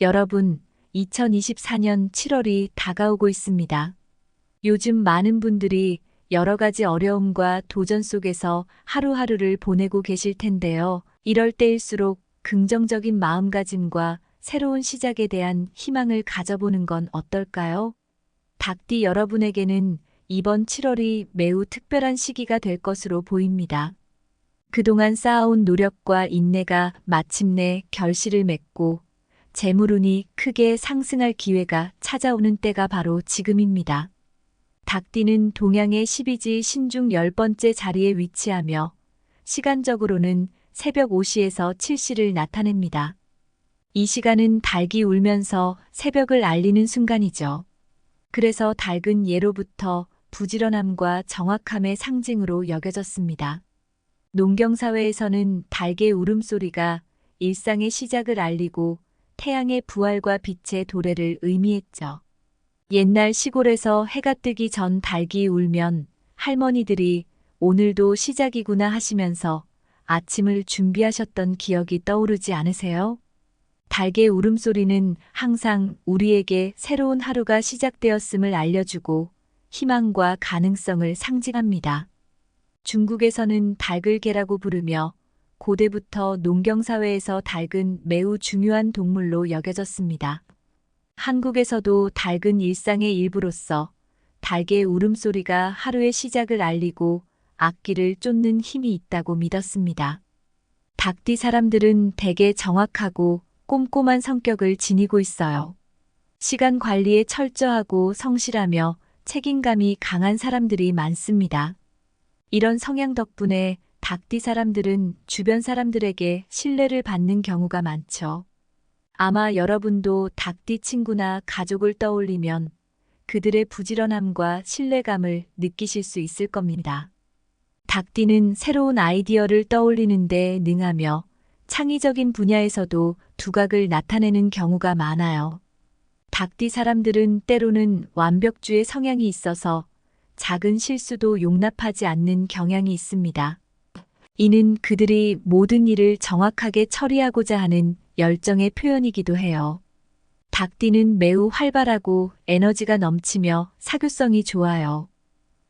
여러분, 2024년 7월이 다가오고 있습니다. 요즘 많은 분들이 여러 가지 어려움과 도전 속에서 하루하루를 보내고 계실 텐데요. 이럴 때일수록 긍정적인 마음가짐과 새로운 시작에 대한 희망을 가져보는 건 어떨까요? 닭띠 여러분에게는 이번 7월이 매우 특별한 시기가 될 것으로 보입니다. 그동안 쌓아온 노력과 인내가 마침내 결실을 맺고 재물운이 크게 상승할 기회가 찾아오는 때가 바로 지금입니다. 닭띠는 동양의 12지 신중 10번째 자리에 위치하며 시간적으로는 새벽 5시에서 7시를 나타냅니다. 이 시간은 닭이 울면서 새벽을 알리는 순간이죠. 그래서 닭은 예로부터 부지런함과 정확함의 상징으로 여겨졌습니다. 농경사회에서는 닭의 울음소리가 일상의 시작을 알리고 태양의 부활과 빛의 도래를 의미했죠. 옛날 시골에서 해가 뜨기 전 닭이 울면 할머니들이 오늘도 시작이구나 하시면서 아침을 준비하셨던 기억이 떠오르지 않으세요? 닭의 울음소리는 항상 우리에게 새로운 하루가 시작되었음을 알려주고 희망과 가능성을 상징합니다. 중국에서는 닭을 개라고 부르며 고대부터 농경사회에서 닭은 매우 중요한 동물로 여겨졌습니다. 한국에서도 닭은 일상의 일부로서 닭의 울음소리가 하루의 시작을 알리고 악기를 쫓는 힘이 있다고 믿었습니다. 닭띠 사람들은 대개 정확하고 꼼꼼한 성격을 지니고 있어요. 시간 관리에 철저하고 성실하며 책임감이 강한 사람들이 많습니다. 이런 성향 덕분에 닭띠 사람들은 주변 사람들에게 신뢰를 받는 경우가 많죠. 아마 여러분도 닭띠 친구나 가족을 떠올리면 그들의 부지런함과 신뢰감을 느끼실 수 있을 겁니다. 닭띠는 새로운 아이디어를 떠올리는데 능하며 창의적인 분야에서도 두각을 나타내는 경우가 많아요. 닭띠 사람들은 때로는 완벽주의 성향이 있어서 작은 실수도 용납하지 않는 경향이 있습니다. 이는 그들이 모든 일을 정확하게 처리하고자 하는 열정의 표현이기도 해요. 닭띠는 매우 활발하고 에너지가 넘치며 사교성이 좋아요.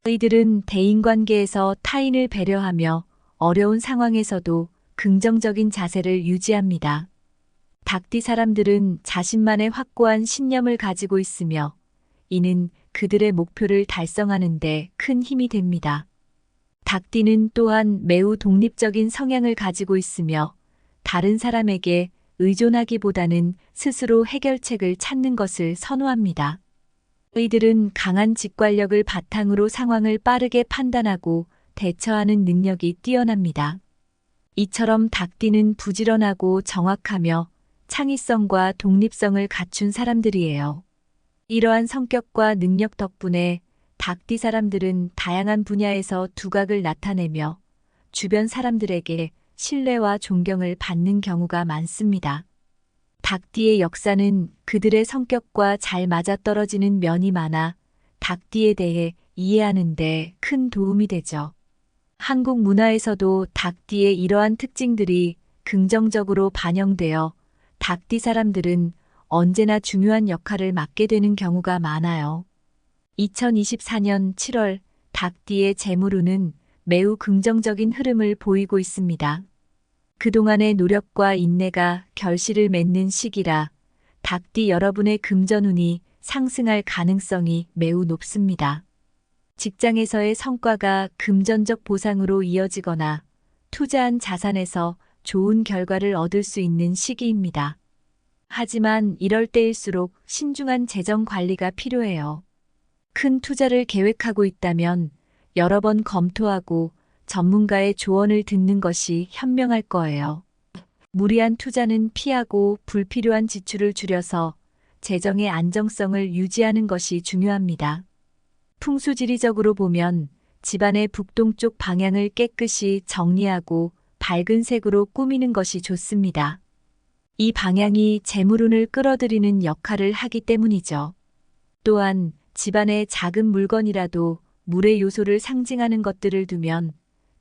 이들은 대인관계에서 타인을 배려하며 어려운 상황에서도 긍정적인 자세를 유지합니다. 닭띠 사람들은 자신만의 확고한 신념을 가지고 있으며 이는 그들의 목표를 달성하는 데 큰 힘이 됩니다. 닭띠는 또한 매우 독립적인 성향을 가지고 있으며 다른 사람에게 의존하기보다는 스스로 해결책을 찾는 것을 선호합니다. 이들은 강한 직관력을 바탕으로 상황을 빠르게 판단하고 대처하는 능력이 뛰어납니다. 이처럼 닭띠는 부지런하고 정확하며 창의성과 독립성을 갖춘 사람들이에요. 이러한 성격과 능력 덕분에 닭띠 사람들은 다양한 분야에서 두각을 나타내며 주변 사람들에게 신뢰와 존경을 받는 경우가 많습니다. 닭띠의 역사는 그들의 성격과 잘 맞아떨어지는 면이 많아 닭띠에 대해 이해하는 데 큰 도움이 되죠. 한국 문화에서도 닭띠의 이러한 특징들이 긍정적으로 반영되어 닭띠 사람들은 언제나 중요한 역할을 맡게 되는 경우가 많아요. 2024년 7월 닭띠의 재물운은 매우 긍정적인 흐름을 보이고 있습니다. 그동안의 노력과 인내가 결실을 맺는 시기라 닭띠 여러분의 금전운이 상승할 가능성이 매우 높습니다. 직장에서의 성과가 금전적 보상으로 이어지거나 투자한 자산에서 좋은 결과를 얻을 수 있는 시기입니다. 하지만 이럴 때일수록 신중한 재정 관리가 필요해요. 큰 투자를 계획하고 있다면 여러 번 검토하고 전문가의 조언을 듣는 것이 현명할 거예요. 무리한 투자는 피하고 불필요한 지출을 줄여서 재정의 안정성을 유지하는 것이 중요합니다. 풍수지리적으로 보면 집안의 북동쪽 방향을 깨끗이 정리하고 밝은 색으로 꾸미는 것이 좋습니다. 이 방향이 재물운을 끌어들이는 역할을 하기 때문이죠. 또한 집안에 작은 물건이라도 물의 요소를 상징하는 것들을 두면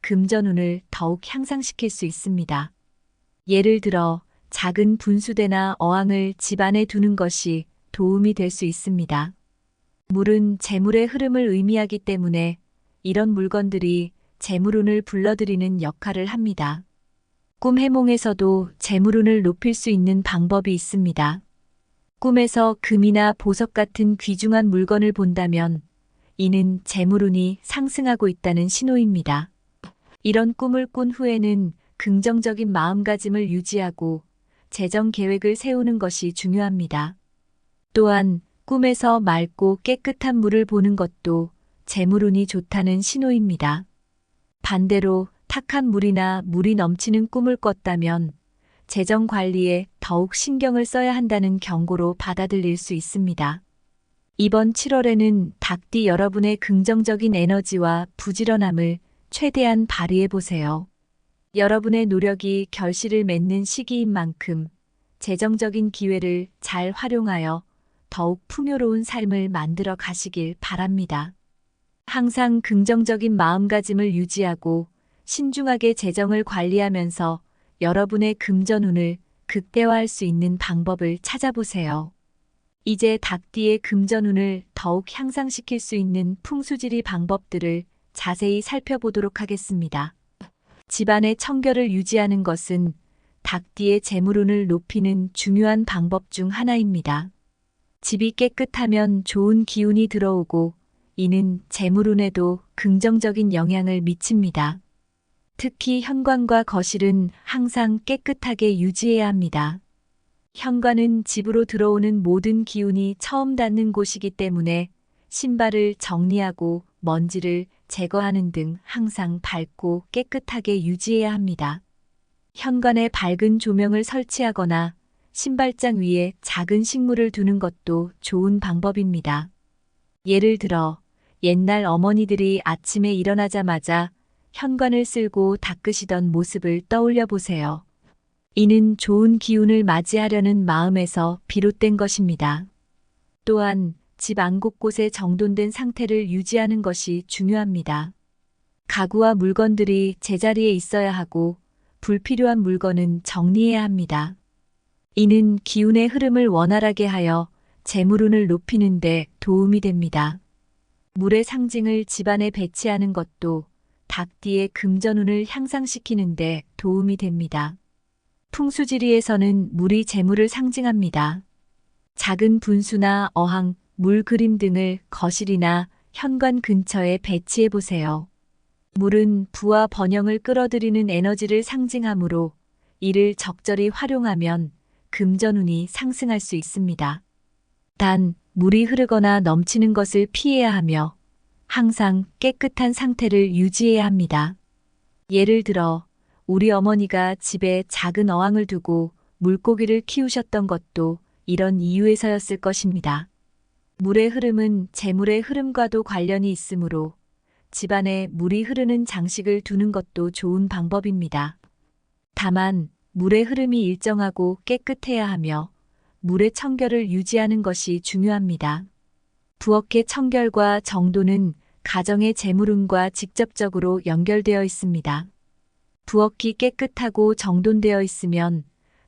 금전운을 더욱 향상시킬 수 있습니다. 예를 들어 작은 분수대나 어항을 집 안에 두는 것이 도움이 될 수 있습니다. 물은 재물의 흐름을 의미하기 때문에 이런 물건들이 재물운을 불러들이는 역할을 합니다. 꿈 해몽에서도 재물운을 높일 수 있는 방법이 있습니다. 꿈에서 금이나 보석 같은 귀중한 물건을 본다면 이는 재물운이 상승하고 있다는 신호입니다. 이런 꿈을 꾼 후에는 긍정적인 마음가짐을 유지하고 재정 계획을 세우는 것이 중요합니다. 또한 꿈에서 맑고 깨끗한 물을 보는 것도 재물운이 좋다는 신호입니다. 반대로 탁한 물이나 물이 넘치는 꿈을 꿨다면 재정 관리에 더욱 신경을 써야 한다는 경고로 받아들일 수 있습니다. 이번 7월에는 닭띠 여러분의 긍정적인 에너지와 부지런함을 최대한 발휘해 보세요. 여러분의 노력이 결실을 맺는 시기인 만큼 재정적인 기회를 잘 활용하여 더욱 풍요로운 삶을 만들어 가시길 바랍니다. 항상 긍정적인 마음가짐을 유지하고 신중하게 재정을 관리하면서 여러분의 금전운을 극대화할 수 있는 방법을 찾아보세요. 이제 닭띠의 금전운을 더욱 향상시킬 수 있는 풍수지리 방법들을 자세히 살펴보도록 하겠습니다. 집안의 청결을 유지하는 것은 닭띠의 재물운을 높이는 중요한 방법 중 하나입니다. 집이 깨끗하면 좋은 기운이 들어오고 이는 재물운에도 긍정적인 영향을 미칩니다. 특히 현관과 거실은 항상 깨끗하게 유지해야 합니다. 현관은 집으로 들어오는 모든 기운이 처음 닿는 곳이기 때문에 신발을 정리하고 먼지를 제거하는 등 항상 밝고 깨끗하게 유지해야 합니다. 현관에 밝은 조명을 설치하거나 신발장 위에 작은 식물을 두는 것도 좋은 방법입니다. 예를 들어 옛날 어머니들이 아침에 일어나자마자 현관을 쓸고 닦으시던 모습을 떠올려 보세요. 이는 좋은 기운을 맞이하려는 마음에서 비롯된 것입니다. 또한 집 안 곳곳에 정돈된 상태를 유지하는 것이 중요합니다. 가구와 물건들이 제자리에 있어야 하고 불필요한 물건은 정리해야 합니다. 이는 기운의 흐름을 원활하게 하여 재물운을 높이는 데 도움이 됩니다. 물의 상징을 집안에 배치하는 것도 닭띠의 금전운을 향상시키는 데 도움이 됩니다. 풍수지리에서는 물이 재물을 상징합니다. 작은 분수나 어항, 물 그림 등을 거실이나 현관 근처에 배치해 보세요. 물은 부와 번영을 끌어들이는 에너지를 상징하므로 이를 적절히 활용하면 금전운이 상승할 수 있습니다. 단, 물이 흐르거나 넘치는 것을 피해야 하며 항상 깨끗한 상태를 유지해야 합니다. 예를 들어 우리 어머니가 집에 작은 어항을 두고 물고기를 키우셨던 것도 이런 이유에서였을 것입니다. 물의 흐름은 재물의 흐름과도 관련이 있으므로 집안에 물이 흐르는 장식을 두는 것도 좋은 방법입니다. 다만 물의 흐름이 일정하고 깨끗해야 하며 물의 청결을 유지하는 것이 중요합니다. 부엌의 청결과 정돈은 가정의 재물운과 직접적으로 연결되어 있습니다. 부엌이 깨끗하고 정돈되어 있으면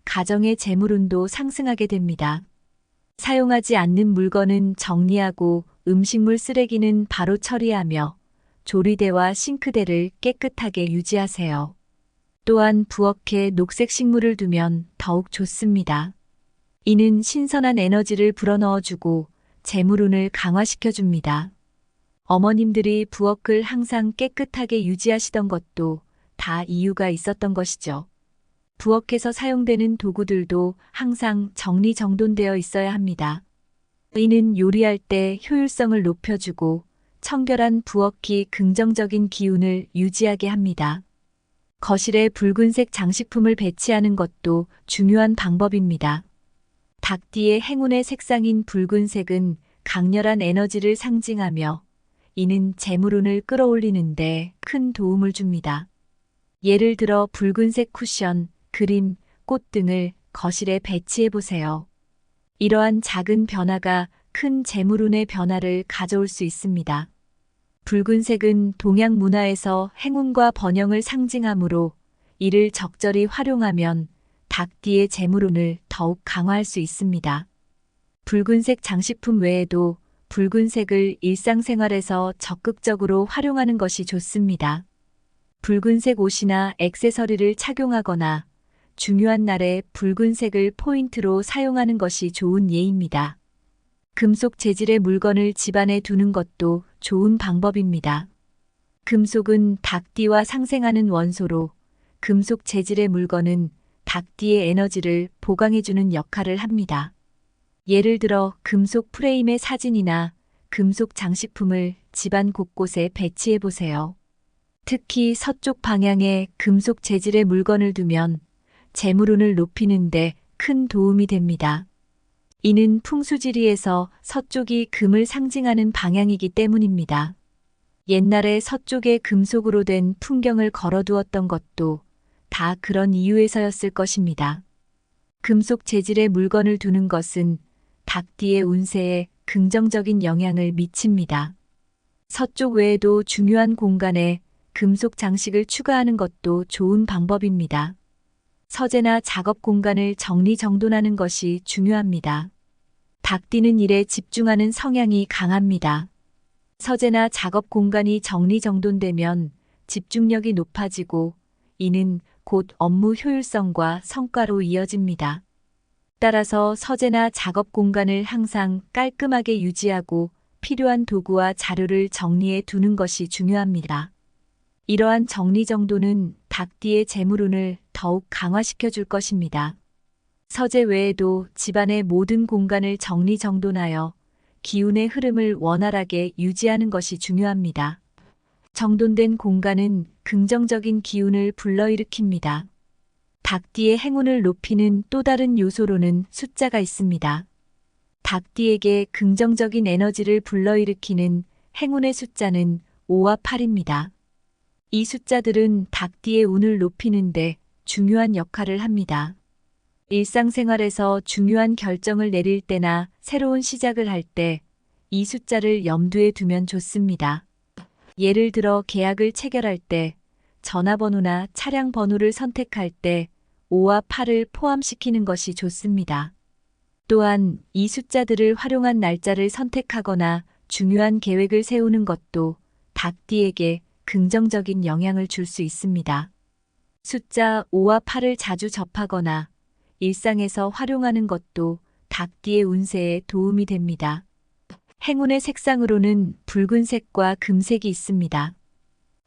가정의 재물운도 상승하게 됩니다. 사용하지 않는 물건은 정리하고 음식물 쓰레기는 바로 처리하며 조리대와 싱크대를 깨끗하게 유지하세요. 또한 부엌에 녹색 식물을 두면 더욱 좋습니다. 이는 신선한 에너지를 불어넣어주고 재물운을 강화시켜줍니다. 어머님들이 부엌을 항상 깨끗하게 유지하시던 것도 다 이유가 있었던 것이죠. 부엌에서 사용되는 도구들도 항상 정리정돈되어 있어야 합니다. 이는 요리할 때 효율성을 높여주고 청결한 부엌이 긍정적인 기운을 유지하게 합니다. 거실에 붉은색 장식품을 배치하는 것도 중요한 방법입니다. 닭띠의 행운의 색상인 붉은색은 강렬한 에너지를 상징하며 이는 재물운을 끌어올리는데 큰 도움을 줍니다. 예를 들어 붉은색 쿠션, 그림, 꽃 등을 거실에 배치해 보세요. 이러한 작은 변화가 큰 재물운의 변화를 가져올 수 있습니다. 붉은색은 동양 문화에서 행운과 번영을 상징하므로 이를 적절히 활용하면 닭띠의 재물운을 더욱 강화할 수 있습니다. 붉은색 장식품 외에도 붉은색을 일상생활에서 적극적으로 활용하는 것이 좋습니다. 붉은색 옷이나 액세서리를 착용하거나 중요한 날에 붉은색을 포인트로 사용하는 것이 좋은 예입니다. 금속 재질의 물건을 집안에 두는 것도 좋은 방법입니다. 금속은 닭띠와 상생하는 원소로 금속 재질의 물건은 닭띠의 에너지를 보강해주는 역할을 합니다. 예를 들어 금속 프레임의 사진이나 금속 장식품을 집안 곳곳에 배치해 보세요. 특히 서쪽 방향에 금속 재질의 물건을 두면 재물운을 높이는 데 큰 도움이 됩니다. 이는 풍수지리에서 서쪽이 금을 상징하는 방향이기 때문입니다. 옛날에 서쪽에 금속으로 된 풍경을 걸어두었던 것도 다 그런 이유에서였을 것입니다. 금속 재질의 물건을 두는 것은 닭띠의 운세에 긍정적인 영향을 미칩니다. 서쪽 외에도 중요한 공간에 금속 장식을 추가하는 것도 좋은 방법입니다. 서재나 작업 공간을 정리정돈하는 것이 중요합니다. 닭띠는 일에 집중하는 성향이 강합니다. 서재나 작업 공간이 정리정돈되면 집중력이 높아지고 이는 곧 업무 효율성과 성과로 이어집니다. 따라서 서재나 작업 공간을 항상 깔끔하게 유지하고 필요한 도구와 자료를 정리해 두는 것이 중요합니다. 이러한 정리정돈은 닭띠의 재물운을 더욱 강화시켜 줄 것입니다. 서재 외에도 집안의 모든 공간을 정리정돈하여 기운의 흐름을 원활하게 유지하는 것이 중요합니다. 정돈된 공간은 긍정적인 기운을 불러일으킵니다. 닭띠의 행운을 높이는 또 다른 요소로는 숫자가 있습니다. 닭띠에게 긍정적인 에너지를 불러일으키는 행운의 숫자는 5와 8입니다. 이 숫자들은 닭띠의 운을 높이는데 중요한 역할을 합니다. 일상생활에서 중요한 결정을 내릴 때나 새로운 시작을 할 때 이 숫자를 염두에 두면 좋습니다. 예를 들어 계약을 체결할 때, 전화번호나 차량 번호를 선택할 때 5와 8을 포함시키는 것이 좋습니다. 또한 이 숫자들을 활용한 날짜를 선택하거나 중요한 계획을 세우는 것도 닭띠에게 긍정적인 영향을 줄 수 있습니다. 숫자 5와 8을 자주 접하거나 일상에서 활용하는 것도 닭띠의 운세에 도움이 됩니다. 행운의 색상으로는 붉은색과 금색이 있습니다.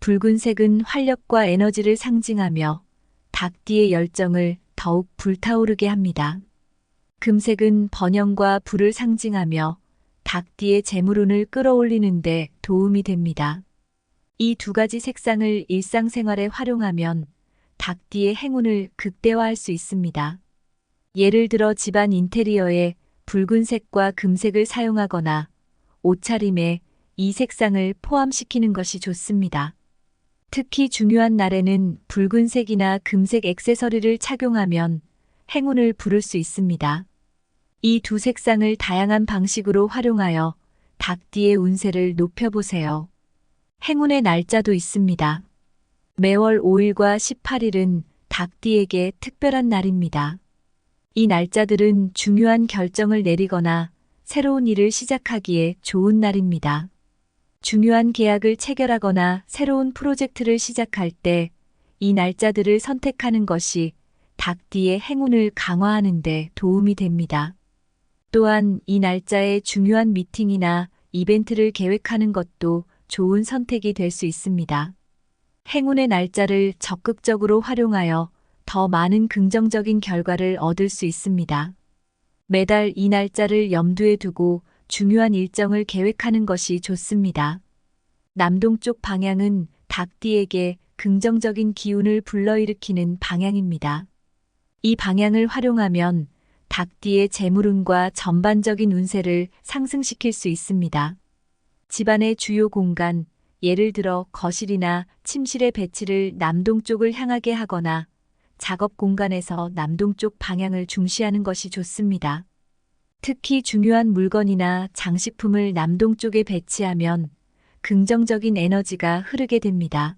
붉은색은 활력과 에너지를 상징하며 닭띠의 열정을 더욱 불타오르게 합니다. 금색은 번영과 부를 상징하며 닭띠의 재물운을 끌어올리는 데 도움이 됩니다. 이 두 가지 색상을 일상생활에 활용하면 닭띠의 행운을 극대화할 수 있습니다. 예를 들어 집안 인테리어에 붉은색과 금색을 사용하거나 옷차림에 이 색상을 포함시키는 것이 좋습니다. 특히 중요한 날에는 붉은색이나 금색 액세서리를 착용하면 행운을 부를 수 있습니다. 이 두 색상을 다양한 방식으로 활용하여 닭띠의 운세를 높여보세요. 행운의 날짜도 있습니다. 매월 5일과 18일은 닭띠에게 특별한 날입니다. 이 날짜들은 중요한 결정을 내리거나 새로운 일을 시작하기에 좋은 날입니다. 중요한 계약을 체결하거나 새로운 프로젝트를 시작할 때 이 날짜들을 선택하는 것이 닭띠의 행운을 강화하는 데 도움이 됩니다. 또한 이 날짜에 중요한 미팅이나 이벤트를 계획하는 것도 좋은 선택이 될 수 있습니다. 행운의 날짜를 적극적으로 활용하여 더 많은 긍정적인 결과를 얻을 수 있습니다. 매달 이 날짜를 염두에 두고 중요한 일정을 계획하는 것이 좋습니다. 남동쪽 방향은 닭띠에게 긍정적인 기운을 불러일으키는 방향입니다. 이 방향을 활용하면 닭띠의 재물운과 전반적인 운세를 상승시킬 수 있습니다. 집안의 주요 공간, 예를 들어 거실이나 침실의 배치를 남동쪽을 향하게 하거나 작업 공간에서 남동쪽 방향을 중시하는 것이 좋습니다. 특히 중요한 물건이나 장식품을 남동쪽에 배치하면 긍정적인 에너지가 흐르게 됩니다.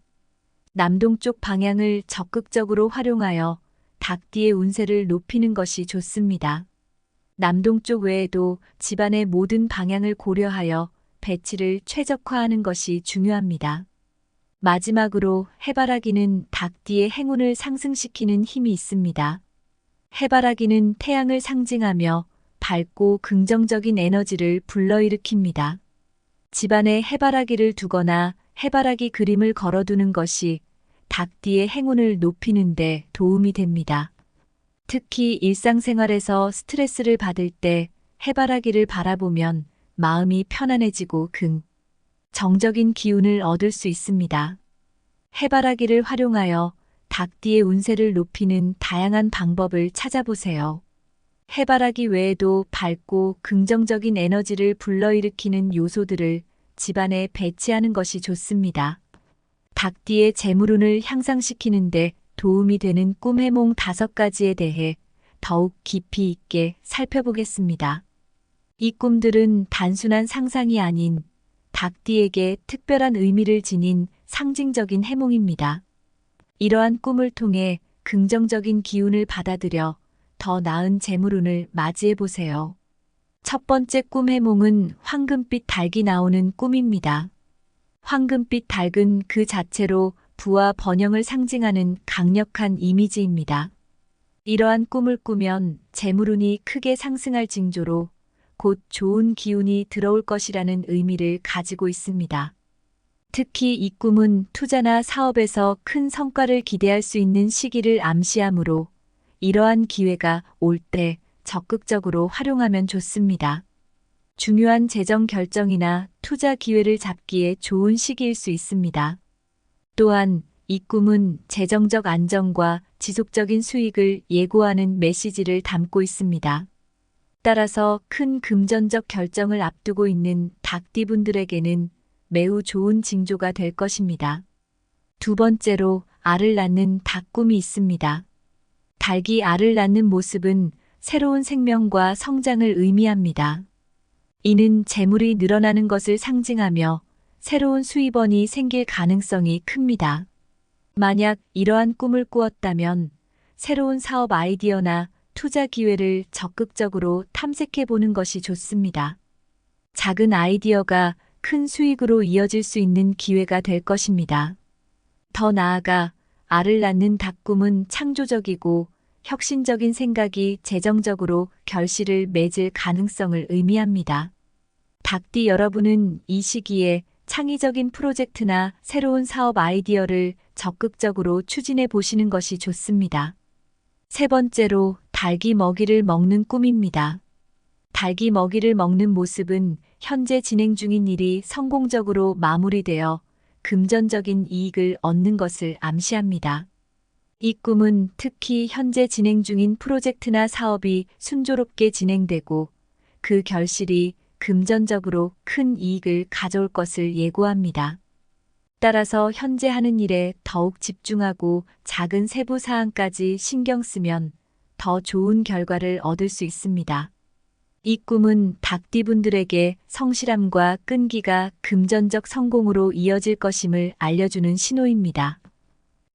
남동쪽 방향을 적극적으로 활용하여 닭띠의 운세를 높이는 것이 좋습니다. 남동쪽 외에도 집안의 모든 방향을 고려하여 배치를 최적화하는 것이 중요합니다. 마지막으로 해바라기는 닭띠의 행운을 상승시키는 힘이 있습니다. 해바라기는 태양을 상징하며 밝고 긍정적인 에너지를 불러일으킵니다. 집안에 해바라기를 두거나 해바라기 그림을 걸어두는 것이 닭띠의 행운을 높이는 데 도움이 됩니다. 특히 일상생활에서 스트레스를 받을 때 해바라기를 바라보면 마음이 편안해지고 긍정적인 기운을 얻을 수 있습니다. 해바라기를 활용하여 닭띠의 운세를 높이는 다양한 방법을 찾아보세요. 해바라기 외에도 밝고 긍정적인 에너지를 불러일으키는 요소들을 집안에 배치하는 것이 좋습니다. 닭띠의 재물운을 향상시키는데 도움이 되는 꿈 해몽 5가지에 대해 더욱 깊이 있게 살펴보겠습니다. 이 꿈들은 단순한 상상이 아닌 닭띠에게 특별한 의미를 지닌 상징적인 해몽입니다. 이러한 꿈을 통해 긍정적인 기운을 받아들여 더 나은 재물운을 맞이해 보세요. 첫 번째 꿈 해몽은 황금빛 닭이 나오는 꿈입니다. 황금빛 닭은 그 자체로 부와 번영을 상징하는 강력한 이미지입니다. 이러한 꿈을 꾸면 재물운이 크게 상승할 징조로 곧 좋은 기운이 들어올 것이라는 의미를 가지고 있습니다. 특히 이 꿈은 투자나 사업에서 큰 성과를 기대할 수 있는 시기를 암시하므로 이러한 기회가 올 때 적극적으로 활용하면 좋습니다. 중요한 재정 결정이나 투자 기회를 잡기에 좋은 시기일 수 있습니다. 또한 이 꿈은 재정적 안정과 지속적인 수익을 예고하는 메시지를 담고 있습니다. 따라서 큰 금전적 결정을 앞두고 있는 닭띠분들에게는 매우 좋은 징조가 될 것입니다. 두 번째로 알을 낳는 닭 꿈이 있습니다. 닭이 알을 낳는 모습은 새로운 생명과 성장을 의미합니다. 이는 재물이 늘어나는 것을 상징하며 새로운 수입원이 생길 가능성이 큽니다. 만약 이러한 꿈을 꾸었다면 새로운 사업 아이디어나 투자 기회를 적극적으로 탐색해 보는 것이 좋습니다. 작은 아이디어가 큰 수익으로 이어질 수 있는 기회가 될 것입니다. 더 나아가 알을 낳는 닭 꿈은 창조적이고 혁신적인 생각이 재정적으로 결실을 맺을 가능성을 의미합니다. 닭띠 여러분은 이 시기에 창의적인 프로젝트나 새로운 사업 아이디어를 적극적으로 추진해 보시는 것이 좋습니다. 세 번째로 닭이 먹이를 먹는 꿈입니다. 닭이 먹이를 먹는 모습은 현재 진행 중인 일이 성공적으로 마무리되어 금전적인 이익을 얻는 것을 암시합니다. 이 꿈은 특히 현재 진행 중인 프로젝트나 사업이 순조롭게 진행되고 그 결실이 금전적으로 큰 이익을 가져올 것을 예고합니다. 따라서 현재 하는 일에 더욱 집중하고 작은 세부 사항까지 신경 쓰면 더 좋은 결과를 얻을 수 있습니다. 이 꿈은 닭띠분들에게 성실함과 끈기가 금전적 성공으로 이어질 것임을 알려주는 신호입니다.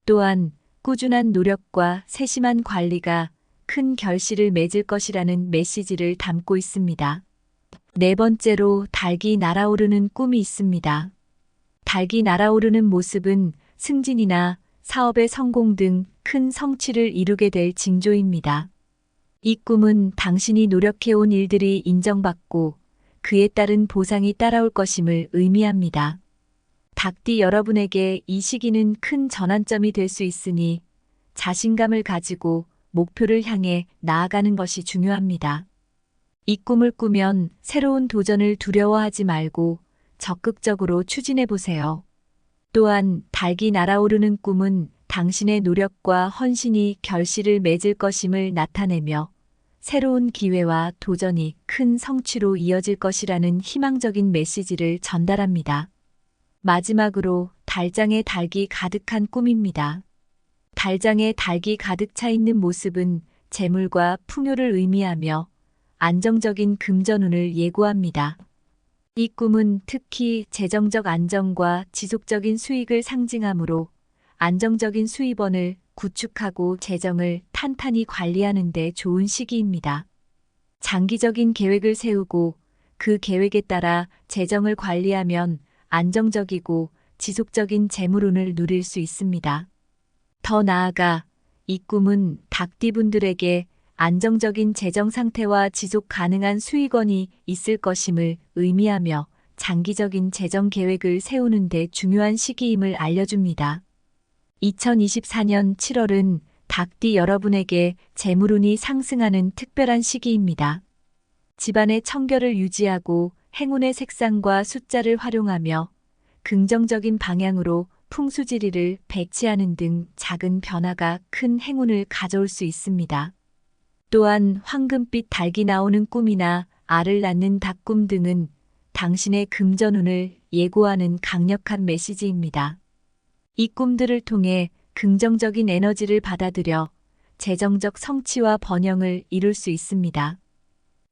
또한 꾸준한 노력과 세심한 관리가 큰 결실을 맺을 것이라는 메시지를 담고 있습니다. 네 번째로 닭이 날아오르는 꿈이 있습니다. 닭이 날아오르는 모습은 승진이나 사업의 성공 등 큰 성취를 이루게 될 징조입니다. 이 꿈은 당신이 노력해온 일들이 인정받고 그에 따른 보상이 따라올 것임을 의미합니다. 닭띠 여러분에게 이 시기는 큰 전환점이 될 수 있으니 자신감을 가지고 목표를 향해 나아가는 것이 중요합니다. 이 꿈을 꾸면 새로운 도전을 두려워하지 말고 적극적으로 추진해 보세요. 또한 닭이 날아오르는 꿈은 당신의 노력과 헌신이 결실을 맺을 것임을 나타내며 새로운 기회와 도전이 큰 성취로 이어질 것이라는 희망적인 메시지를 전달합니다. 마지막으로 달장에 닭이 가득한 꿈입니다. 달장에 닭이 가득 차 있는 모습은 재물과 풍요를 의미하며 안정적인 금전운을 예고합니다. 이 꿈은 특히 재정적 안정과 지속적인 수익을 상징하므로 안정적인 수입원을 구축하고 재정을 탄탄히 관리하는 데 좋은 시기입니다. 장기적인 계획을 세우고 그 계획에 따라 재정을 관리하면 안정적이고 지속적인 재물운을 누릴 수 있습니다. 더 나아가 이 꿈은 닭띠분들에게 안정적인 재정 상태와 지속 가능한 수익원이 있을 것임을 의미하며 장기적인 재정 계획을 세우는 데 중요한 시기임을 알려줍니다. 2024년 7월은 닭띠 여러분에게 재물운이 상승하는 특별한 시기입니다. 집안의 청결을 유지하고 행운의 색상과 숫자를 활용하며 긍정적인 방향으로 풍수지리를 배치하는 등 작은 변화가 큰 행운을 가져올 수 있습니다. 또한 황금빛 닭이 나오는 꿈이나 알을 낳는 닭꿈 등은 당신의 금전운을 예고하는 강력한 메시지입니다. 이 꿈들을 통해 긍정적인 에너지를 받아들여 재정적 성취와 번영을 이룰 수 있습니다.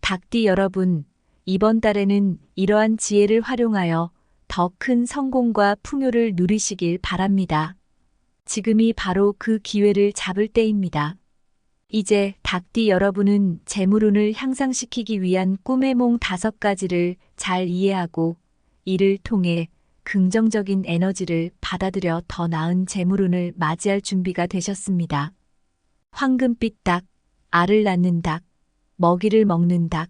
닭띠 여러분, 이번 달에는 이러한 지혜를 활용하여 더 큰 성공과 풍요를 누리시길 바랍니다. 지금이 바로 그 기회를 잡을 때입니다. 이제 닭띠 여러분은 재물운을 향상시키기 위한 꿈의 몽 5가지를 잘 이해하고 이를 통해 긍정적인 에너지를 받아들여 더 나은 재물운을 맞이할 준비가 되셨습니다. 황금빛 닭, 알을 낳는 닭, 먹이를 먹는 닭,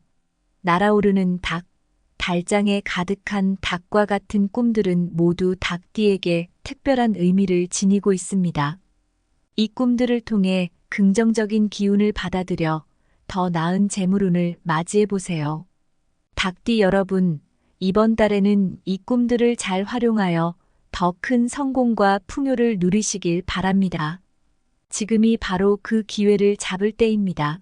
날아오르는 닭, 달장에 가득한 닭과 같은 꿈들은 모두 닭띠에게 특별한 의미를 지니고 있습니다. 이 꿈들을 통해 긍정적인 기운을 받아들여 더 나은 재물운을 맞이해 보세요. 닭띠 여러분, 이번 달에는 이 꿈들을 잘 활용하여 더 큰 성공과 풍요를 누리시길 바랍니다. 지금이 바로 그 기회를 잡을 때입니다.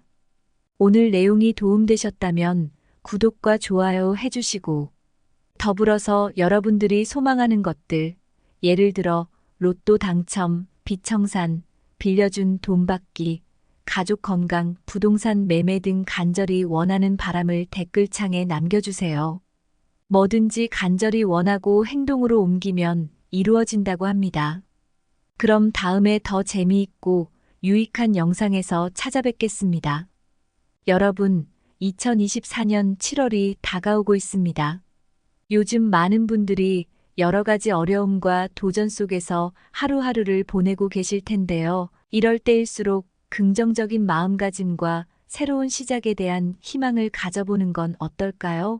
오늘 내용이 도움되셨다면 구독과 좋아요 해주시고 더불어서 여러분들이 소망하는 것들, 예를 들어 로또 당첨, 비청산, 빌려준 돈 받기, 가족 건강, 부동산 매매 등 간절히 원하는 바람을 댓글창에 남겨주세요. 뭐든지 간절히 원하고 행동으로 옮기면 이루어진다고 합니다. 그럼 다음에 더 재미있고 유익한 영상에서 찾아뵙겠습니다. 여러분, 2024년 7월이 다가오고 있습니다. 요즘 많은 분들이 여러 가지 어려움과 도전 속에서 하루하루를 보내고 계실 텐데요. 이럴 때일수록 긍정적인 마음가짐과 새로운 시작에 대한 희망을 가져보는 건 어떨까요?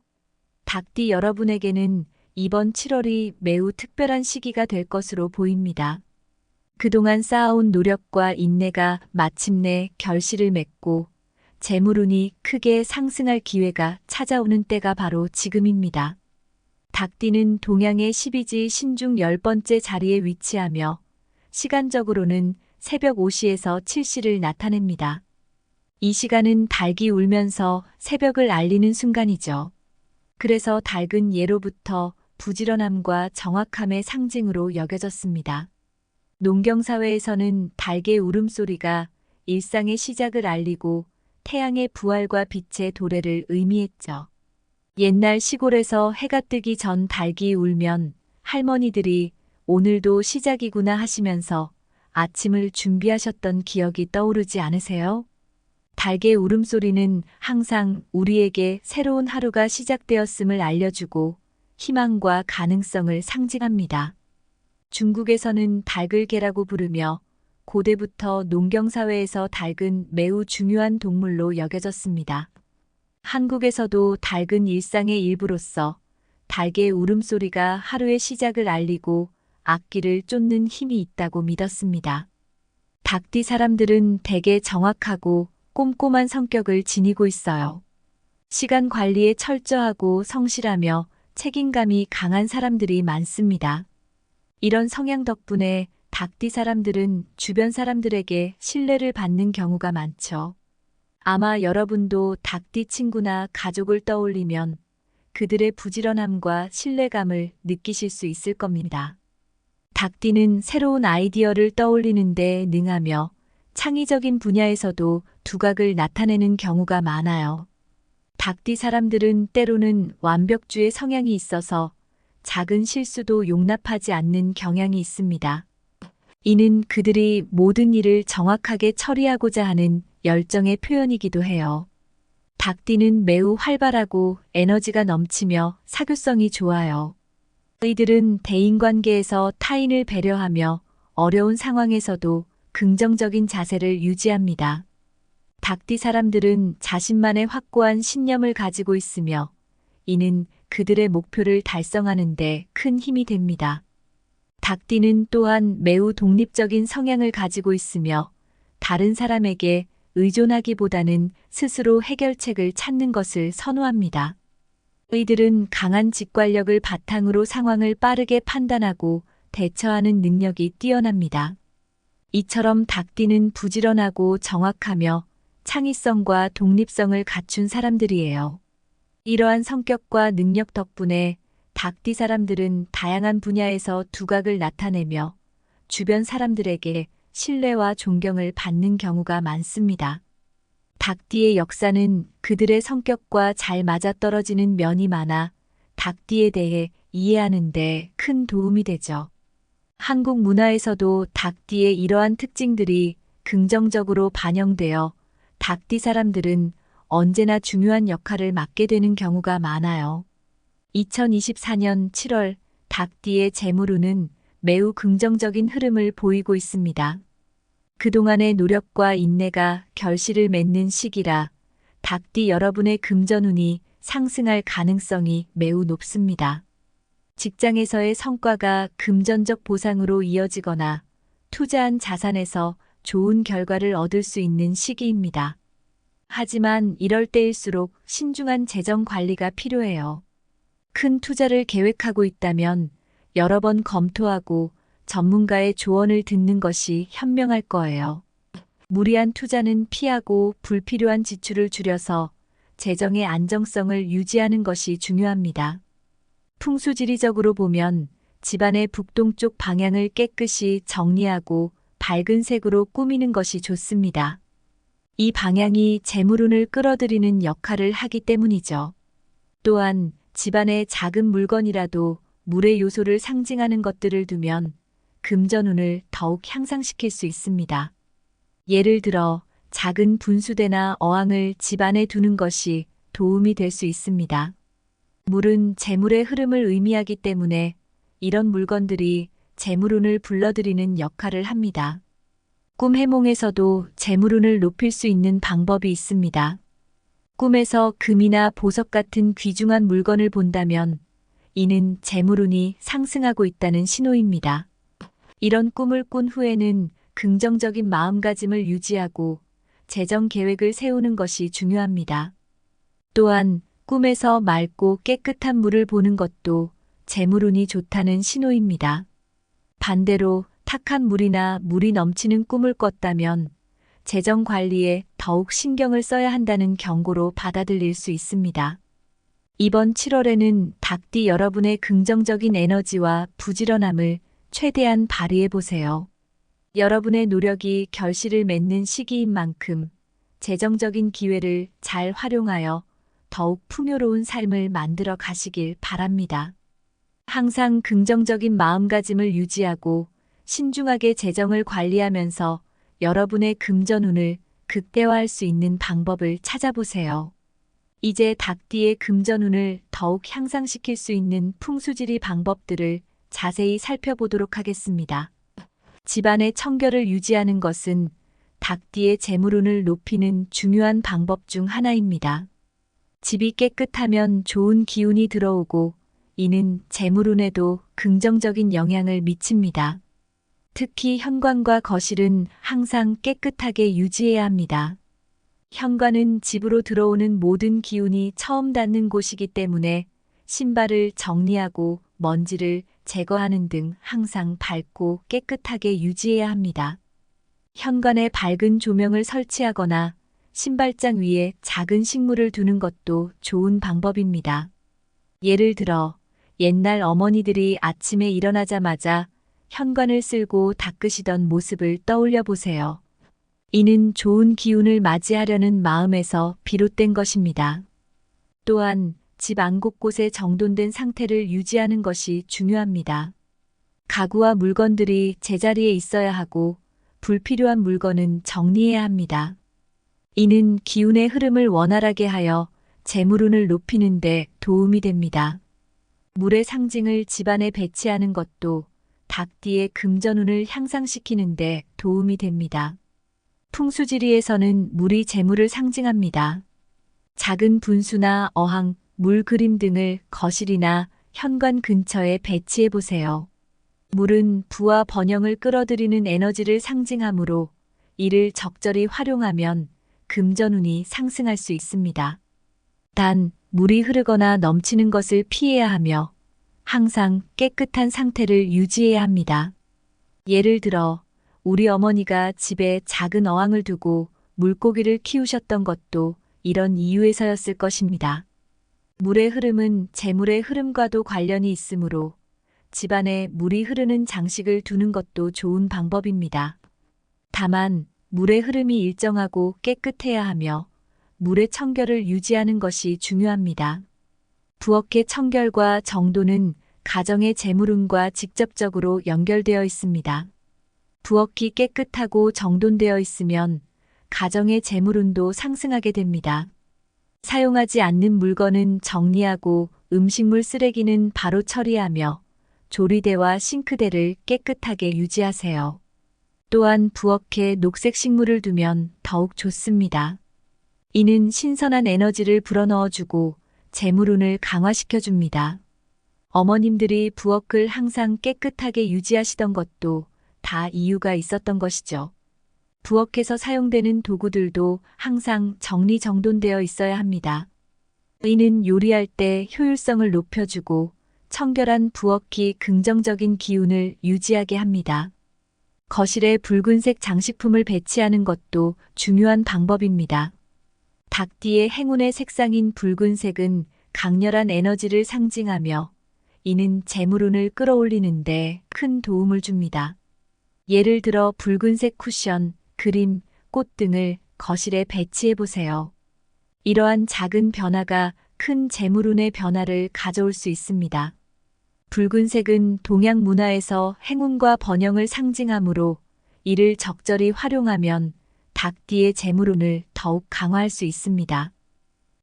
닭띠 여러분에게는 이번 7월이 매우 특별한 시기가 될 것으로 보입니다. 그동안 쌓아온 노력과 인내가 마침내 결실을 맺고 재물운이 크게 상승할 기회가 찾아오는 때가 바로 지금입니다. 닭띠는 동양의 12지 신중 10번째 자리에 위치하며 시간적으로는 새벽 5시에서 7시를 나타냅니다. 이 시간은 닭이 울면서 새벽을 알리는 순간이죠. 그래서 닭은 예로부터 부지런함과 정확함의 상징으로 여겨졌습니다. 농경사회에서는 닭의 울음소리가 일상의 시작을 알리고 태양의 부활과 빛의 도래를 의미했죠. 옛날 시골에서 해가 뜨기 전 닭이 울면 할머니들이 오늘도 시작이구나 하시면서 아침을 준비하셨던 기억이 떠오르지 않으세요? 닭의 울음소리는 항상 우리에게 새로운 하루가 시작되었음을 알려주고 희망과 가능성을 상징합니다. 중국에서는 닭을 개라고 부르며 고대부터 농경사회에서 닭은 매우 중요한 동물로 여겨졌습니다. 한국에서도 닭은 일상의 일부로서 닭의 울음소리가 하루의 시작을 알리고 악기를 쫓는 힘이 있다고 믿었습니다. 닭띠 사람들은 대개 정확하고 꼼꼼한 성격을 지니고 있어요. 시간 관리에 철저하고 성실하며 책임감이 강한 사람들이 많습니다. 이런 성향 덕분에 닭띠 사람들은 주변 사람들에게 신뢰를 받는 경우가 많죠. 아마 여러분도 닭띠 친구나 가족을 떠올리면 그들의 부지런함과 신뢰감을 느끼실 수 있을 겁니다. 닭띠는 새로운 아이디어를 떠올리는데 능하며 창의적인 분야에서도 두각을 나타내는 경우가 많아요. 닭띠 사람들은 때로는 완벽주의 성향이 있어서 작은 실수도 용납하지 않는 경향이 있습니다. 이는 그들이 모든 일을 정확하게 처리하고자 하는 열정의 표현이기도 해요. 닭띠는 매우 활발하고 에너지가 넘치며 사교성이 좋아요. 이들은 대인관계에서 타인을 배려하며 어려운 상황에서도 긍정적인 자세를 유지합니다. 닭띠 사람들은 자신만의 확고한 신념을 가지고 있으며 이는 그들의 목표를 달성하는 데 큰 힘이 됩니다. 닭띠는 또한 매우 독립적인 성향을 가지고 있으며 다른 사람에게 의존하기보다는 스스로 해결책을 찾는 것을 선호합니다. 이들은 강한 직관력을 바탕으로 상황을 빠르게 판단하고 대처하는 능력이 뛰어납니다. 이처럼 닭띠는 부지런하고 정확하며 창의성과 독립성을 갖춘 사람들이에요. 이러한 성격과 능력 덕분에 닭띠 사람들은 다양한 분야에서 두각을 나타내며 주변 사람들에게 신뢰와 존경을 받는 경우가 많습니다. 닭띠의 역사는 그들의 성격과 잘 맞아떨어지는 면이 많아 닭띠에 대해 이해하는 데 큰 도움이 되죠. 한국 문화에서도 닭띠의 이러한 특징들이 긍정적으로 반영되어 닭띠 사람들은 언제나 중요한 역할을 맡게 되는 경우가 많아요. 2024년 7월 닭띠의 재물운은 매우 긍정적인 흐름을 보이고 있습니다. 그동안의 노력과 인내가 결실을 맺는 시기라 닭띠 여러분의 금전운이 상승할 가능성이 매우 높습니다. 직장에서의 성과가 금전적 보상으로 이어지거나 투자한 자산에서 좋은 결과를 얻을 수 있는 시기입니다. 하지만 이럴 때일수록 신중한 재정 관리가 필요해요. 큰 투자를 계획하고 있다면 여러 번 검토하고 전문가의 조언을 듣는 것이 현명할 거예요. 무리한 투자는 피하고 불필요한 지출을 줄여서 재정의 안정성을 유지하는 것이 중요합니다. 풍수지리적으로 보면 집안의 북동쪽 방향을 깨끗이 정리하고 밝은 색으로 꾸미는 것이 좋습니다. 이 방향이 재물운을 끌어들이는 역할을 하기 때문이죠. 또한 집안에 작은 물건이라도 물의 요소를 상징하는 것들을 두면 금전운을 더욱 향상시킬 수 있습니다. 예를 들어 작은 분수대나 어항을 집 안에 두는 것이 도움이 될 수 있습니다. 물은 재물의 흐름을 의미하기 때문에 이런 물건들이 재물운을 불러들이는 역할을 합니다. 꿈 해몽에서도 재물운을 높일 수 있는 방법이 있습니다. 꿈에서 금이나 보석 같은 귀중한 물건을 본다면 이는 재물운이 상승하고 있다는 신호입니다. 이런 꿈을 꾼 후에는 긍정적인 마음가짐을 유지하고 재정 계획을 세우는 것이 중요합니다. 또한 꿈에서 맑고 깨끗한 물을 보는 것도 재물운이 좋다는 신호입니다. 반대로 탁한 물이나 물이 넘치는 꿈을 꿨다면 재정 관리에 더욱 신경을 써야 한다는 경고로 받아들일 수 있습니다. 이번 7월에는 닭띠 여러분의 긍정적인 에너지와 부지런함을 최대한 발휘해 보세요. 여러분의 노력이 결실을 맺는 시기인 만큼 재정적인 기회를 잘 활용하여 더욱 풍요로운 삶을 만들어 가시길 바랍니다. 항상 긍정적인 마음가짐을 유지하고 신중하게 재정을 관리하면서 여러분의 금전운을 극대화할 수 있는 방법을 찾아보세요. 이제 닭띠의 금전운을 더욱 향상시킬 수 있는 풍수지리 방법들을 자세히 살펴보도록 하겠습니다. 집안의 청결을 유지하는 것은 닭띠의 재물운을 높이는 중요한 방법 중 하나입니다. 집이 깨끗하면 좋은 기운이 들어오고 이는 재물운에도 긍정적인 영향을 미칩니다. 특히 현관과 거실은 항상 깨끗하게 유지해야 합니다. 현관은 집으로 들어오는 모든 기운이 처음 닿는 곳이기 때문에 신발을 정리하고 먼지를 제거하는 등 항상 밝고 깨끗하게 유지해야 합니다. 현관에 밝은 조명을 설치하거나 신발장 위에 작은 식물을 두는 것도 좋은 방법입니다. 예를 들어 옛날 어머니들이 아침에 일어나자마자 현관을 쓸고 닦으시던 모습을 떠올려 보세요. 이는 좋은 기운을 맞이하려는 마음에서 비롯된 것입니다. 또한 집 안 곳곳에 정돈된 상태를 유지하는 것이 중요합니다. 가구와 물건들이 제자리에 있어야 하고 불필요한 물건은 정리해야 합니다. 이는 기운의 흐름을 원활하게 하여 재물운을 높이는 데 도움이 됩니다. 물의 상징을 집안에 배치하는 것도 닭띠의 금전운을 향상시키는 데 도움이 됩니다. 풍수지리에서는 물이 재물을 상징합니다. 작은 분수나 어항, 물 그림 등을 거실이나 현관 근처에 배치해 보세요. 물은 부와 번영을 끌어들이는 에너지를 상징하므로 이를 적절히 활용하면 금전운이 상승할 수 있습니다. 단, 물이 흐르거나 넘치는 것을 피해야 하며 항상 깨끗한 상태를 유지해야 합니다. 예를 들어, 우리 어머니가 집에 작은 어항을 두고 물고기를 키우셨던 것도 이런 이유에서였을 것입니다. 물의 흐름은 재물의 흐름과도 관련이 있으므로 집안에 물이 흐르는 장식을 두는 것도 좋은 방법입니다. 다만, 물의 흐름이 일정하고 깨끗해야 하며 물의 청결을 유지하는 것이 중요합니다. 부엌의 청결과 정돈은 가정의 재물운과 직접적으로 연결되어 있습니다. 부엌이 깨끗하고 정돈되어 있으면 가정의 재물운도 상승하게 됩니다. 사용하지 않는 물건은 정리하고 음식물 쓰레기는 바로 처리하며 조리대와 싱크대를 깨끗하게 유지하세요. 또한 부엌에 녹색 식물을 두면 더욱 좋습니다. 이는 신선한 에너지를 불어넣어주고 재물운을 강화시켜줍니다. 어머님들이 부엌을 항상 깨끗하게 유지하시던 것도 다 이유가 있었던 것이죠. 부엌에서 사용되는 도구들도 항상 정리정돈되어 있어야 합니다. 이는 요리할 때 효율성을 높여주고 청결한 부엌이 긍정적인 기운을 유지하게 합니다. 거실에 붉은색 장식품을 배치하는 것도 중요한 방법입니다. 닭띠의 행운의 색상인 붉은색은 강렬한 에너지를 상징하며 이는 재물운을 끌어올리는데 큰 도움을 줍니다. 예를 들어 붉은색 쿠션, 그림, 꽃 등을 거실에 배치해 보세요. 이러한 작은 변화가 큰 재물운의 변화를 가져올 수 있습니다. 붉은색은 동양 문화에서 행운과 번영을 상징하므로 이를 적절히 활용하면 닭띠의 재물운을 더욱 강화할 수 있습니다.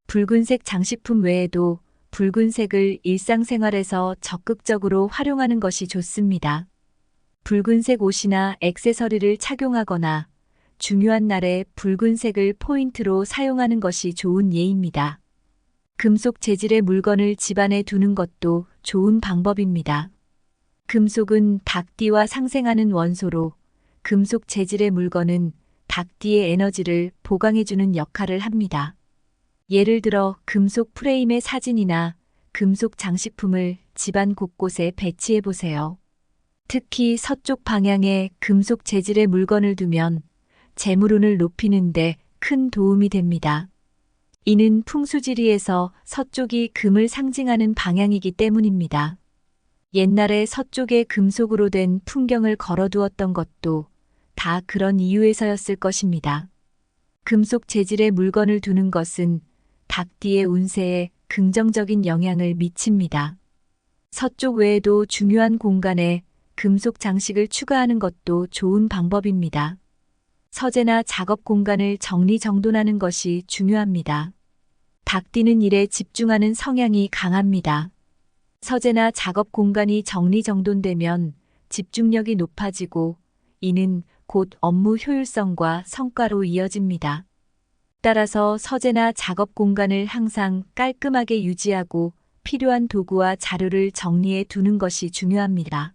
붉은색 장식품 외에도 붉은색을 일상생활에서 적극적으로 활용하는 것이 좋습니다. 붉은색 옷이나 액세서리를 착용하거나 중요한 날에 붉은색을 포인트로 사용하는 것이 좋은 예입니다. 금속 재질의 물건을 집안에 두는 것도 좋은 방법입니다. 금속은 닭띠와 상생하는 원소로 금속 재질의 물건은 닭띠의 에너지를 보강해주는 역할을 합니다. 예를 들어 금속 프레임의 사진이나 금속 장식품을 집안 곳곳에 배치해 보세요. 특히 서쪽 방향에 금속 재질의 물건을 두면 재물운을 높이는 데 큰 도움이 됩니다. 이는 풍수지리에서 서쪽이 금을 상징하는 방향이기 때문입니다. 옛날에 서쪽에 금속으로 된 풍경을 걸어두었던 것도 다 그런 이유에서였을 것입니다. 금속 재질의 물건을 두는 것은 닭띠의 운세에 긍정적인 영향을 미칩니다. 서쪽 외에도 중요한 공간에 금속 장식을 추가하는 것도 좋은 방법입니다. 서재나 작업 공간을 정리정돈하는 것이 중요합니다. 닭띠는 일에 집중하는 성향이 강합니다. 서재나 작업 공간이 정리정돈되면 집중력이 높아지고 이는 곧 업무 효율성과 성과로 이어집니다. 따라서 서재나 작업 공간을 항상 깔끔하게 유지하고 필요한 도구와 자료를 정리해 두는 것이 중요합니다.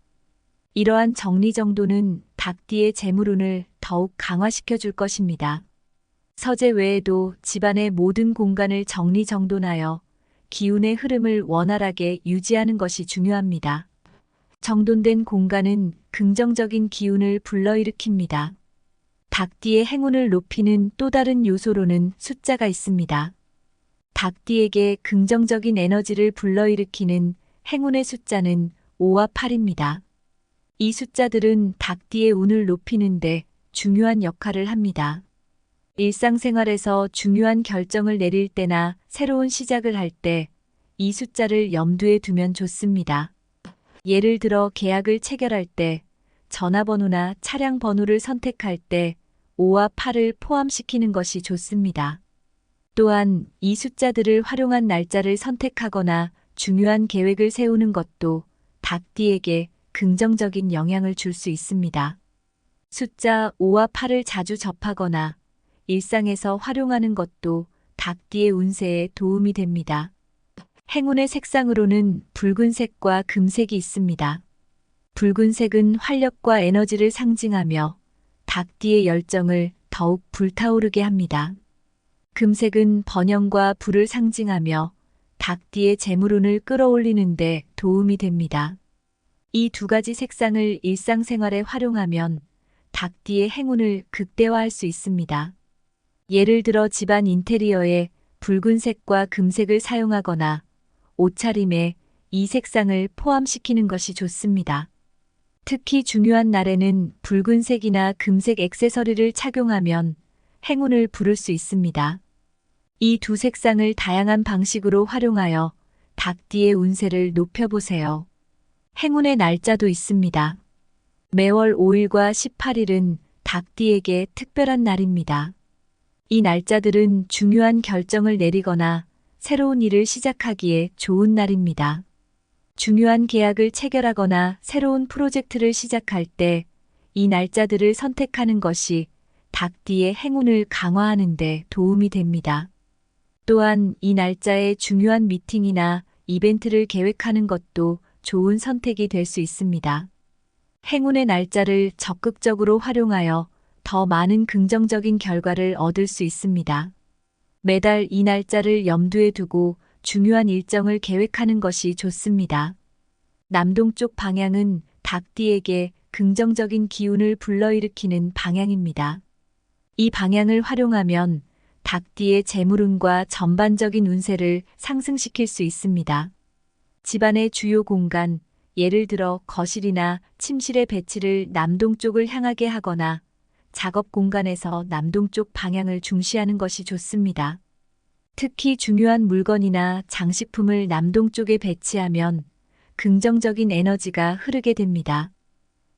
이러한 정리정돈은 닭띠의 재물운을 더욱 강화시켜 줄 것입니다. 서재 외에도 집안의 모든 공간을 정리정돈하여 기운의 흐름을 원활하게 유지하는 것이 중요합니다. 정돈된 공간은 긍정적인 기운을 불러일으킵니다. 닭띠의 행운을 높이는 또 다른 요소로는 숫자가 있습니다. 닭띠에게 긍정적인 에너지를 불러일으키는 행운의 숫자는 5와 8입니다. 이 숫자들은 닭띠의 운을 높이는데 중요한 역할을 합니다. 일상생활에서 중요한 결정을 내릴 때나 새로운 시작을 할 때 이 숫자를 염두에 두면 좋습니다. 예를 들어 계약을 체결할 때, 전화번호나 차량 번호를 선택할 때 5와 8을 포함시키는 것이 좋습니다. 또한 이 숫자들을 활용한 날짜를 선택하거나 중요한 계획을 세우는 것도 닭띠에게 긍정적인 영향을 줄 수 있습니다. 숫자 5와 8을 자주 접하거나 일상에서 활용하는 것도 닭띠의 운세에 도움이 됩니다. 행운의 색상으로는 붉은색과 금색이 있습니다. 붉은색은 활력과 에너지를 상징하며 닭띠의 열정을 더욱 불타오르게 합니다. 금색은 번영과 부를 상징하며 닭띠의 재물운을 끌어올리는 데 도움이 됩니다. 이 두 가지 색상을 일상생활에 활용하면 닭띠의 행운을 극대화할 수 있습니다. 예를 들어 집안 인테리어에 붉은색과 금색을 사용하거나 옷차림에 이 색상을 포함시키는 것이 좋습니다. 특히 중요한 날에는 붉은색이나 금색 액세서리를 착용하면 행운을 부를 수 있습니다. 이 두 색상을 다양한 방식으로 활용하여 닭띠의 운세를 높여보세요. 행운의 날짜도 있습니다. 매월 5일과 18일은 닭띠에게 특별한 날입니다. 이 날짜들은 중요한 결정을 내리거나 새로운 일을 시작하기에 좋은 날입니다. 중요한 계약을 체결하거나 새로운 프로젝트를 시작할 때 이 날짜들을 선택하는 것이 닭띠의 행운을 강화하는 데 도움이 됩니다. 또한 이 날짜에 중요한 미팅이나 이벤트를 계획하는 것도 좋은 선택이 될 수 있습니다. 행운의 날짜를 적극적으로 활용하여 더 많은 긍정적인 결과를 얻을 수 있습니다. 매달 이 날짜를 염두에 두고 중요한 일정을 계획하는 것이 좋습니다. 남동쪽 방향은 닭띠에게 긍정적인 기운을 불러일으키는 방향입니다. 이 방향을 활용하면 닭띠의 재물운과 전반적인 운세를 상승시킬 수 있습니다. 집안의 주요 공간, 예를 들어 거실이나 침실의 배치를 남동쪽을 향하게 하거나 작업 공간에서 남동쪽 방향을 중시하는 것이 좋습니다. 특히 중요한 물건이나 장식품을 남동쪽에 배치하면 긍정적인 에너지가 흐르게 됩니다.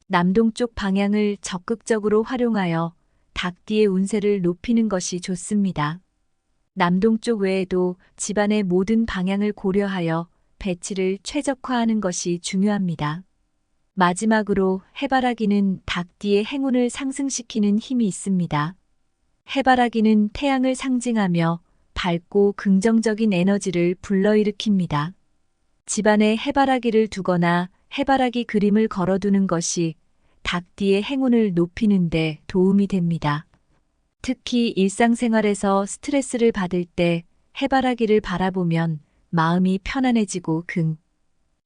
남동쪽 방향을 적극적으로 활용하여 닭띠의 운세를 높이는 것이 좋습니다. 남동쪽 외에도 집안의 모든 방향을 고려하여 배치를 최적화하는 것이 중요합니다. 마지막으로 해바라기는 닭띠의 행운을 상승시키는 힘이 있습니다. 해바라기는 태양을 상징하며 밝고 긍정적인 에너지를 불러일으킵니다. 집안에 해바라기를 두거나 해바라기 그림을 걸어두는 것이 닭띠의 행운을 높이는 데 도움이 됩니다. 특히 일상생활에서 스트레스를 받을 때 해바라기를 바라보면 마음이 편안해지고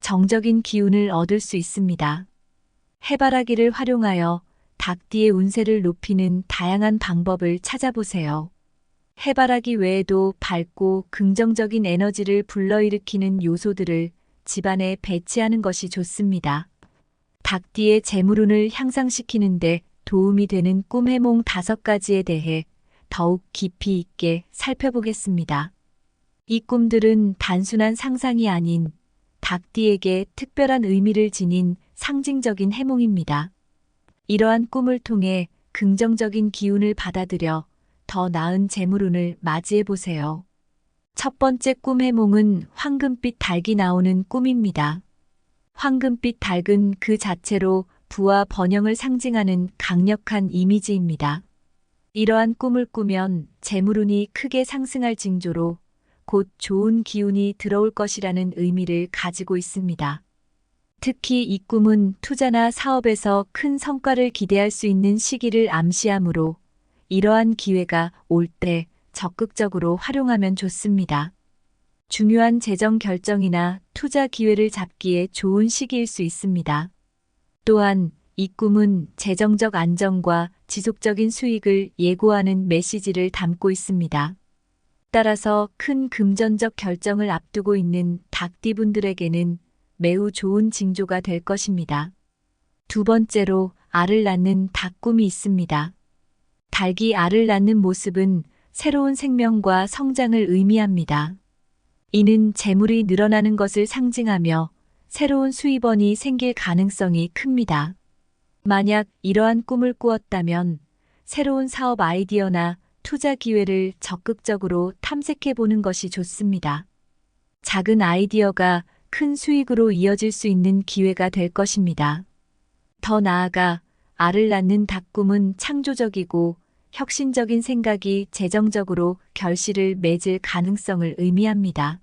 정적인 기운을 얻을 수 있습니다. 해바라기를 활용하여 닭띠의 운세를 높이는 다양한 방법을 찾아보세요. 해바라기 외에도 밝고 긍정적인 에너지를 불러일으키는 요소들을 집안에 배치하는 것이 좋습니다. 닭띠의 재물운을 향상시키는데 도움이 되는 꿈 해몽 5가지에 대해 더욱 깊이 있게 살펴보겠습니다. 이 꿈들은 단순한 상상이 아닌 닭띠에게 특별한 의미를 지닌 상징적인 해몽입니다. 이러한 꿈을 통해 긍정적인 기운을 받아들여 더 나은 재물운을 맞이해 보세요. 첫 번째 꿈 해몽은 황금빛 닭이 나오는 꿈입니다. 황금빛 닭은 그 자체로 부와 번영을 상징하는 강력한 이미지입니다. 이러한 꿈을 꾸면 재물운이 크게 상승할 징조로 곧 좋은 기운이 들어올 것이라는 의미를 가지고 있습니다. 특히 이 꿈은 투자나 사업에서 큰 성과를 기대할 수 있는 시기를 암시하므로 이러한 기회가 올 때 적극적으로 활용하면 좋습니다. 중요한 재정 결정이나 투자 기회를 잡기에 좋은 시기일 수 있습니다. 또한 이 꿈은 재정적 안정과 지속적인 수익을 예고하는 메시지를 담고 있습니다. 따라서 큰 금전적 결정을 앞두고 있는 닭띠분들에게는 매우 좋은 징조가 될 것입니다. 두 번째로 알을 낳는 닭 꿈이 있습니다. 닭이 알을 낳는 모습은 새로운 생명과 성장을 의미합니다. 이는 재물이 늘어나는 것을 상징하며 새로운 수입원이 생길 가능성이 큽니다. 만약 이러한 꿈을 꾸었다면 새로운 사업 아이디어나 투자 기회를 적극적으로 탐색해 보는 것이 좋습니다. 작은 아이디어가 큰 수익으로 이어질 수 있는 기회가 될 것입니다. 더 나아가 알을 낳는 닭 꿈은 창조적이고 혁신적인 생각이 재정적으로 결실을 맺을 가능성을 의미합니다.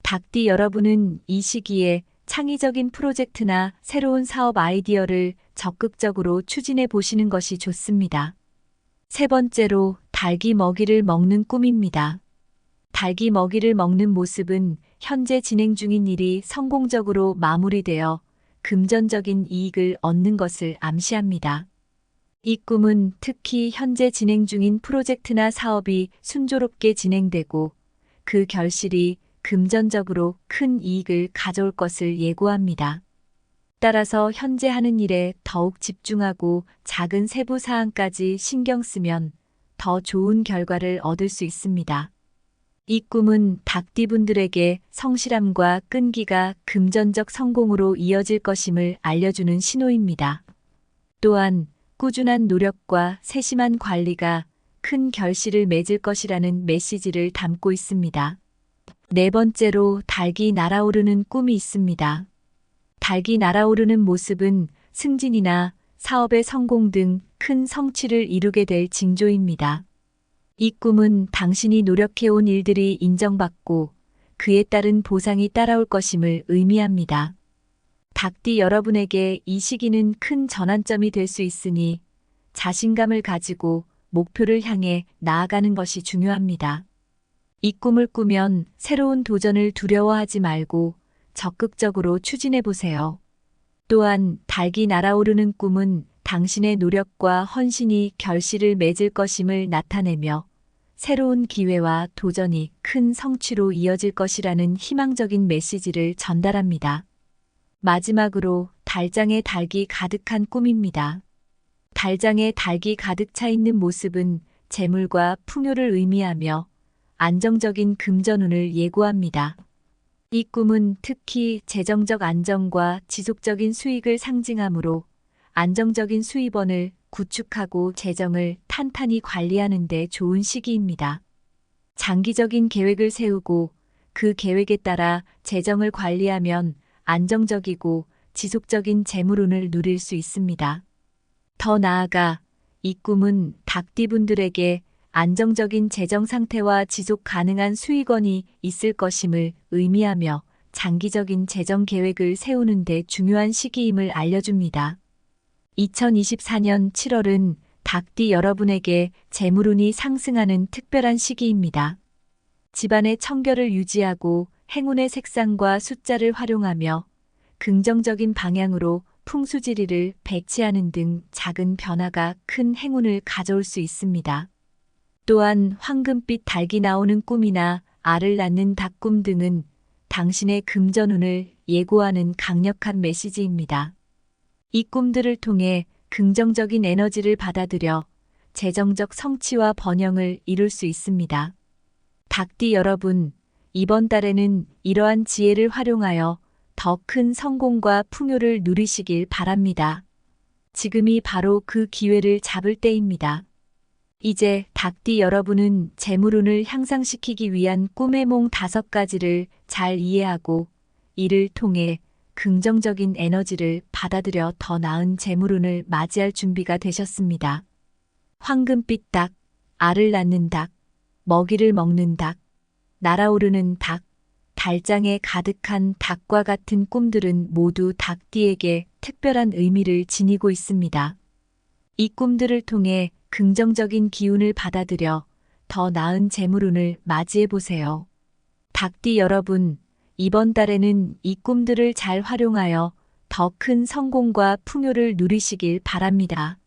닭띠 여러분은 이 시기에 창의적인 프로젝트나 새로운 사업 아이디어를 적극적으로 추진해 보시는 것이 좋습니다. 세 번째로 닭이 먹이를 먹는 꿈입니다. 닭이 먹이를 먹는 모습은 현재 진행 중인 일이 성공적으로 마무리되어 금전적인 이익을 얻는 것을 암시합니다. 이 꿈은 특히 현재 진행 중인 프로젝트나 사업이 순조롭게 진행되고 그 결실이 금전적으로 큰 이익을 가져올 것을 예고합니다. 따라서 현재 하는 일에 더욱 집중하고 작은 세부 사항까지 신경 쓰면 더 좋은 결과를 얻을 수 있습니다. 이 꿈은 닭띠분들에게 성실함과 끈기가 금전적 성공으로 이어질 것임을 알려주는 신호입니다. 또한 꾸준한 노력과 세심한 관리가 큰 결실을 맺을 것이라는 메시지를 담고 있습니다. 네 번째로 닭이 날아오르는 꿈이 있습니다. 닭이 날아오르는 모습은 승진이나 사업의 성공 등 큰 성취를 이루게 될 징조입니다. 이 꿈은 당신이 노력해온 일들이 인정받고 그에 따른 보상이 따라올 것임을 의미합니다. 닭띠 여러분에게 이 시기는 큰 전환점이 될 수 있으니 자신감을 가지고 목표를 향해 나아가는 것이 중요합니다. 이 꿈을 꾸면 새로운 도전을 두려워하지 말고 적극적으로 추진해 보세요. 또한 닭이 날아오르는 꿈은 당신의 노력과 헌신이 결실을 맺을 것임을 나타내며 새로운 기회와 도전이 큰 성취로 이어질 것이라는 희망적인 메시지를 전달합니다. 마지막으로 달장에 닭이 가득한 꿈입니다. 달장에 닭이 가득 차 있는 모습은 재물과 풍요를 의미하며 안정적인 금전운을 예고합니다. 이 꿈은 특히 재정적 안정과 지속적인 수익을 상징하므로 안정적인 수입원을 구축하고 재정을 탄탄히 관리하는 데 좋은 시기입니다. 장기적인 계획을 세우고 그 계획에 따라 재정을 관리하면 안정적이고 지속적인 재물운을 누릴 수 있습니다. 더 나아가 이 꿈은 닭띠분들에게 안정적인 재정 상태와 지속 가능한 수익원이 있을 것임을 의미하며 장기적인 재정 계획을 세우는 데 중요한 시기임을 알려줍니다. 2024년 7월은 닭띠 여러분에게 재물운이 상승하는 특별한 시기입니다. 집안의 청결을 유지하고 행운의 색상과 숫자를 활용하며 긍정적인 방향으로 풍수지리를 배치하는 등 작은 변화가 큰 행운을 가져올 수 있습니다. 또한 황금빛 닭이 나오는 꿈이나 알을 낳는 닭꿈 등은 당신의 금전운을 예고하는 강력한 메시지입니다. 이 꿈들을 통해 긍정적인 에너지를 받아들여 재정적 성취와 번영을 이룰 수 있습니다. 닭띠 여러분, 이번 달에는 이러한 지혜를 활용하여 더 큰 성공과 풍요를 누리시길 바랍니다. 지금이 바로 그 기회를 잡을 때입니다. 이제 닭띠 여러분은 재물운을 향상시키기 위한 꿈의 몽 5가지를 잘 이해하고 이를 통해 긍정적인 에너지를 받아들여 더 나은 재물운을 맞이할 준비가 되셨습니다. 황금빛 닭, 알을 낳는 닭, 먹이를 먹는 닭, 날아오르는 닭, 달장에 가득한 닭과 같은 꿈들은 모두 닭띠에게 특별한 의미를 지니고 있습니다. 이 꿈들을 통해 긍정적인 기운을 받아들여 더 나은 재물운을 맞이해 보세요. 닭띠 여러분, 이번 달에는 이 꿈들을 잘 활용하여 더 큰 성공과 풍요를 누리시길 바랍니다.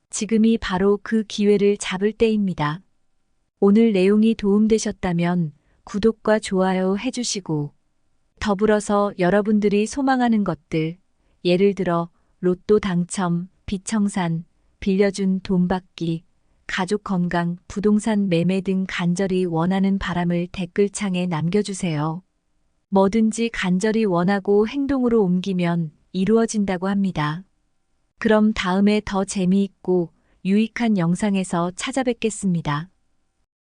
지금이 바로 그 기회를 잡을 때입니다. 오늘 내용이 도움되셨다면 구독과 좋아요 해주시고 더불어서 여러분들이 소망하는 것들, 예를 들어 로또 당첨, 비청산, 빌려준 돈 받기, 가족 건강, 부동산 매매 등 간절히 원하는 바람을 댓글창에 남겨주세요. 뭐든지 간절히 원하고 행동으로 옮기면 이루어진다고 합니다. 그럼 다음에 더 재미있고 유익한 영상에서 찾아뵙겠습니다.